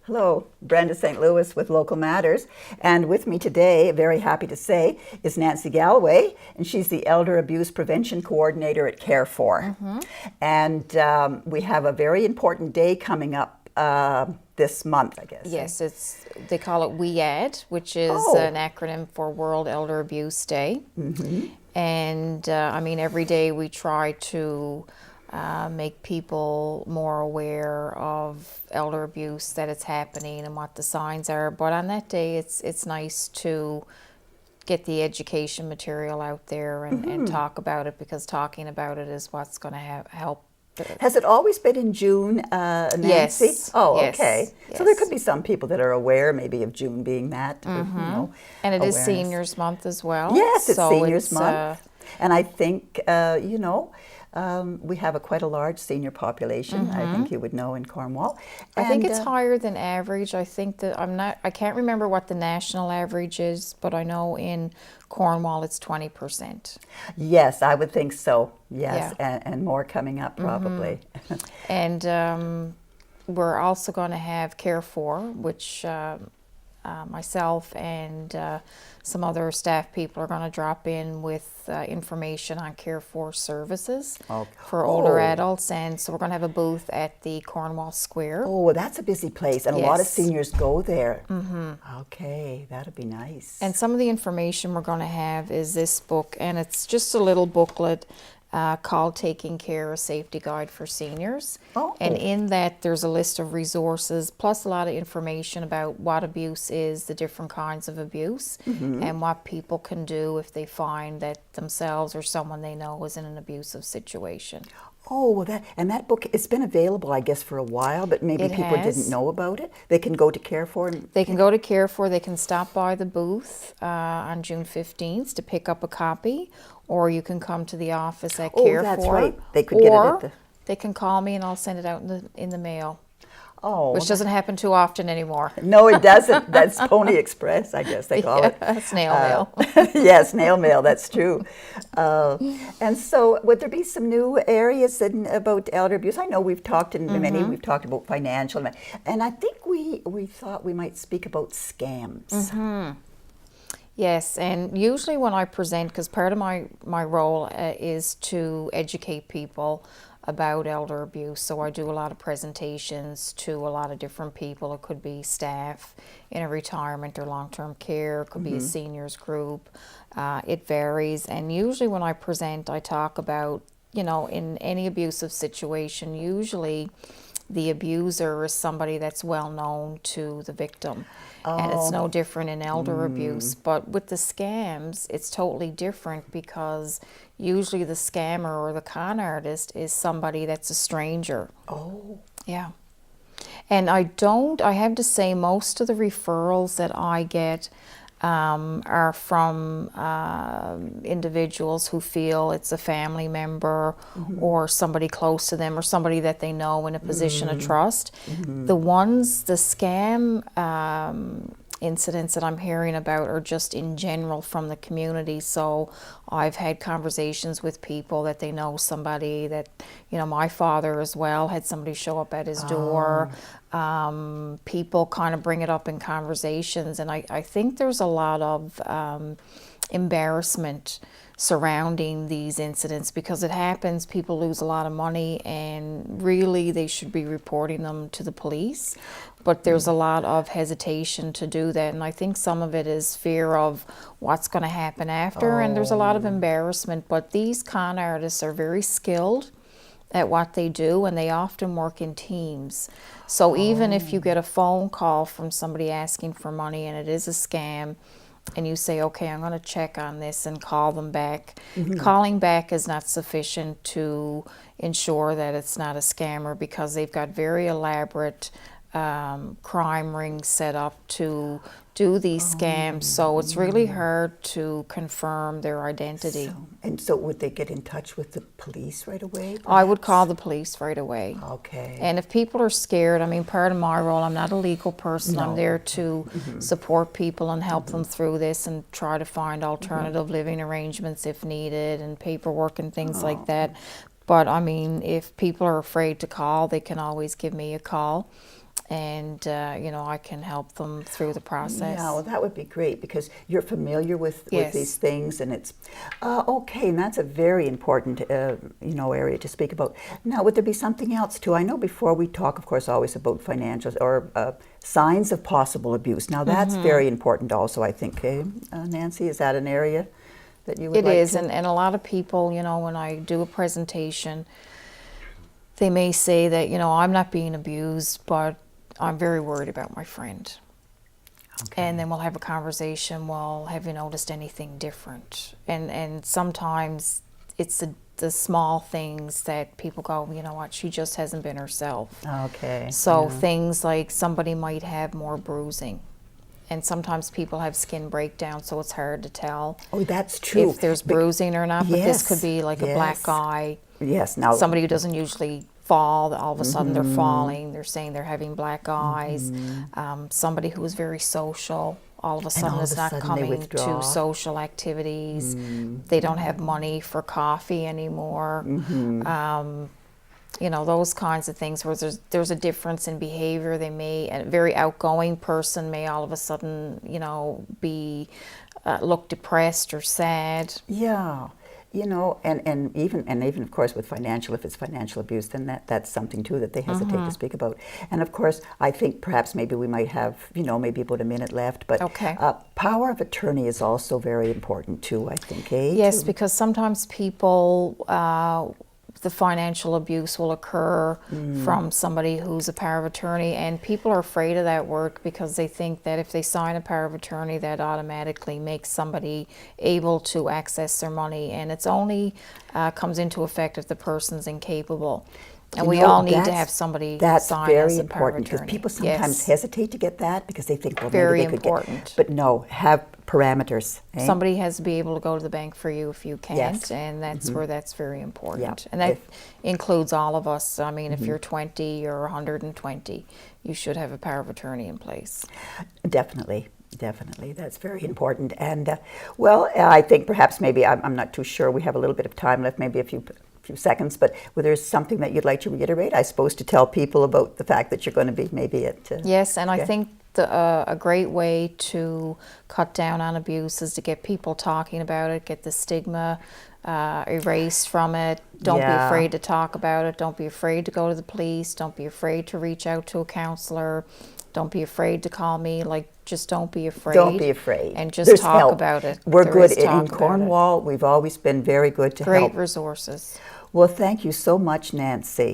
Hello, Brenda St. Louis with Local Matters. And with me today, very happy to say, is Nancy Galloway, and she's the Elder Abuse Prevention Coordinator at Carefor. And we have a very important day coming up this month, I guess. Yes, they call it WEAD, which is an acronym for World Elder Abuse Day. And I mean, every day we try to make people more aware of elder abuse, that it's happening and what the signs are. But on that day, it's nice to get the education material out there and talk about it, because talking about it is what's going to help. Has it always been in June, Nancy? Yes. Oh, yes, okay. yes. So there could be some people that are aware maybe of June being that, And it awareness. is Seniors Month as well. Yes, it's so Seniors Month. And I think, we have quite a large senior population, I think you would know, in Cornwall. I think it's higher than average. I think that I can't remember what the national average is, but I know in Cornwall it's 20%. Yes, I would think so. Yes, Yeah. and more coming up probably. And we're also going to have Carefor, which myself and some other staff people are going to drop in with information on Carefor services for older adults. And so we're going to have a booth at the Cornwall Square. Oh, well, that's a busy place, and a lot of Yes. seniors go there. Okay, that'd be nice. And some of the information we're going to have is this book, and it's just a little booklet called Taking Care, a Safety Guide for Seniors. And in that there's a list of resources, plus a lot of information about what abuse is, the different kinds of abuse, and what people can do if they find that themselves or someone they know is in an abusive situation. Oh, well, that book, it's been available, I guess, for a while, but maybe people didn't know about it. They can go to Carefor. They can go to Carefor. They can stop by the booth on June 15th to pick up a copy, or you can come to the office at Carefor. Oh, that's right. They could get it at the... They can call me and I'll send it out in the mail. Oh, which doesn't happen too often anymore. No, it doesn't. That's Pony Express, I guess they call it. Snail mail. Yes, snail mail, that's true. And so would there be some new areas about elder abuse? I know we've talked we've talked about financial, and I think we thought we might speak about scams. Yes, and usually when I present, because part of my role is to educate people about elder abuse, so I do a lot of presentations to a lot of different people. It could be staff in a retirement or long-term care, it could be a seniors group, it varies. And usually when I present, I talk about, in any abusive situation, usually the abuser is somebody that's well known to the victim. And it's no different in elder abuse. But with the scams, it's totally different, because usually the scammer or the con artist is somebody that's a stranger. Oh. Yeah. And I have to say, most of the referrals that I get are from individuals who feel it's a family member or somebody close to them or somebody that they know in a position of trust. The scam incidents that I'm hearing about are just in general from the community. So I've had conversations with people that they know somebody that, my father as well had somebody show up at his door. People kind of bring it up in conversations, and I think there's a lot of embarrassment surrounding these incidents, because it happens, people lose a lot of money, and really they should be reporting them to the police. But there's a lot of hesitation to do that, and I think some of it is fear of what's going to happen after, and there's a lot of embarrassment. But these con artists are very skilled at what they do, and they often work in teams. So even if you get a phone call from somebody asking for money and it is a scam, and you say, okay, I'm going to check on this and call them back. Calling back is not sufficient to ensure that it's not a scammer, because they've got very elaborate crime rings set up to do these scams. So it's really hard to confirm their identity. So would they get in touch with the police right away, perhaps? I would call the police right away. Okay. And if people are scared, part of my role, I'm not a legal person. I'm there to support people and help them through this and try to find alternative living arrangements if needed, and paperwork and things like that. But if people are afraid to call, they can always give me a call. and you know, I can help them through the process. Yeah, well, that would be great because you're familiar with Yes. these things, and it's okay. And that's a very important, you know, area to speak about. Now, would there be something else too? I know before we talk, of course, always about financials or signs of possible abuse. Now, that's very important, also. I think, Nancy, is that an area that you would It like is, to? and a lot of people, you know, when I do a presentation, they may say that, you know, I'm not being abused, but I'm very worried about my friend. Okay. And then we'll have a conversation. Well, have you noticed anything different? And sometimes it's the small things that people go, you know what, she just hasn't been herself. Okay. So yeah. things like somebody might have more bruising. And sometimes people have skin breakdown, so it's hard to tell Oh, that's true. if there's bruising or not. But this could be like a black yes. eye. Yes. Now, Somebody who doesn't usually fall, all of a sudden they're falling. They're saying they're having black eyes. Somebody who is very social, all of a sudden all of is a not sudden they coming withdraw. to social activities. They don't have money for coffee anymore. You know, those kinds of things where there's a difference in behavior. They may, a very outgoing person may all of a sudden, you know, be look depressed or sad. Yeah, you know, and even of course with financial, if it's financial abuse, then that's something too that they hesitate to speak about. And of course, I think perhaps maybe we might have, you know, maybe about a minute left. But Okay. Power of attorney is also very important too, I think. Yes, because sometimes people, the financial abuse will occur from somebody who's a power of attorney, and people are afraid of that word because they think that if they sign a power of attorney, that automatically makes somebody able to access their money, and it's only comes into effect if the person's incapable. And You we know, all need to that's- have somebody That's sign very as a power of important because attorney. people sometimes Yes. hesitate to get that because they think, well, Very maybe they could important. get. But no, have parameters. Eh? Somebody has to be able to go to the bank for you if you can't, Yes. and that's where that's very important. Yeah. And that If- includes all of us. I mean, if you're 20 or 120, you should have a power of attorney in place. Definitely, definitely. That's very important. And well, I think perhaps maybe I'm not too sure. We have a little bit of time left, maybe a few seconds. But whether there's something that you'd like to reiterate, I suppose, to tell people about the fact that you're going to be maybe at. Yes, and I okay. think a great way to cut down on abuse is to get people talking about it, get the stigma erased from it. Don't be Yeah. afraid to talk about it. Don't be afraid to go to the police. Don't be afraid to reach out to a counselor. Don't be afraid to call me. Like, just don't be afraid. Don't be afraid. And just There's talk help. about it. We're There good is in talk about it. Cornwall. We've always been very good to Great help. resources. Well, thank you so much, Nancy.